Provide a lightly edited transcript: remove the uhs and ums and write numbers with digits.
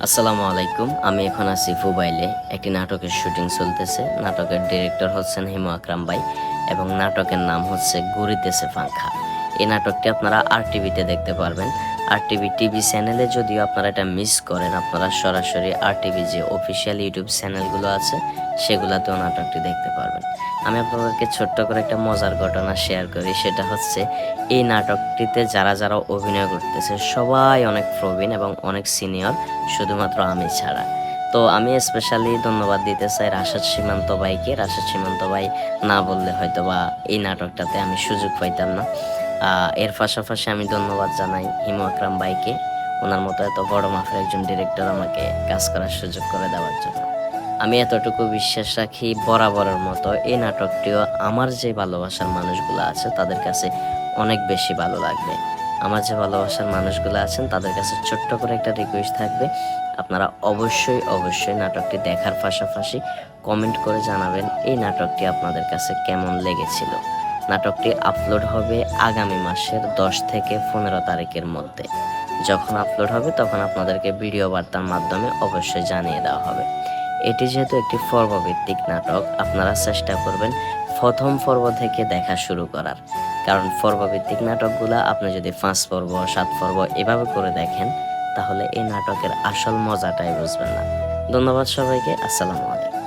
আসসালামু আলাইকুম। আমি এখন আছি মোবাইলে। একটি নাটকের শুটিং চলতেছে। নাটকের ডিরেক্টর হচ্ছেন হিমু আকরাম ভাই এবং নাটকের নাম হচ্ছে গড়িতেছে পাংখা। এই নাটকটি আপনারা আরটিভিতে দেখতে পারবেন। আরটিভি টিভি চ্যানেলে যদিও আপনারা এটা মিস করেন, আপনারা সরাসরি আরটিভি যে অফিসিয়াল ইউটিউব চ্যানেলগুলো আছে সেগুলাতেও নাটকটি দেখতে পারবেন। আমি আপনাদেরকে ছোট্ট করে একটা মজার ঘটনা শেয়ার করি। সেটা হচ্ছে এই নাটকটিতে যারা অভিনয় করতেছে সবাই অনেক প্রবীণ এবং অনেক সিনিয়র, শুধুমাত্র আমি ছাড়া। তো আমি স্পেশালি ধন্যবাদ দিতে চাই রাশেদ সীমান্ত ভাইকে। রাশেদ সীমান্ত ভাই না বললে হয়তোবা এই নাটকটাতে আমি সুযোগ পাইতাম না। এর পাশাপাশি আমি ধন্যবাদ জানাই হিমু আকরাম ভাইকে, ওনার মতো এত বড় মাপের একজন ডিরেক্টর আমাকে কাজ করার সুযোগ করে দেওয়ার জন্য। আমি এতটুকু বিশ্বাস রাখি বরাবরের মতো এই নাটকটিও আমার যে ভালোবাসার মানুষগুলো আছে তাদের কাছে অনেক বেশি ভালো লাগবে। আমার যে ভালোবাসার মানুষগুলো আছেন তাদের কাছে ছোট্ট করে একটা রিকোয়েস্ট থাকবে, আপনারা অবশ্যই নাটকটি দেখার পাশাপাশি কমেন্ট করে জানাবেন এই নাটকটি আপনাদের কাছে কেমন লেগেছিল। নাটকটি আপলোড হবে আগামী মাসের 10 থেকে 15 তারিখের মধ্যে। যখন আপলোড হবে তখন আপনাদেরকে ভিডিও বার্তার মাধ্যমে অবশ্যই জানিয়ে দেওয়া হবে। এটি যেহেতু একটি পর্বভিত্তিক নাটক, আপনারা চেষ্টা করবেন প্রথম পর্ব থেকে দেখা শুরু করার। কারণ পর্বভিত্তিক নাটকগুলা আপনি যদি 5 পর্ব 7 পর্ব এভাবে করে দেখেন তাহলে এই নাটকের আসল মজাটাই বুঝবেন না। ধন্যবাদ সবাইকে। আসসালামু আলাইকুম।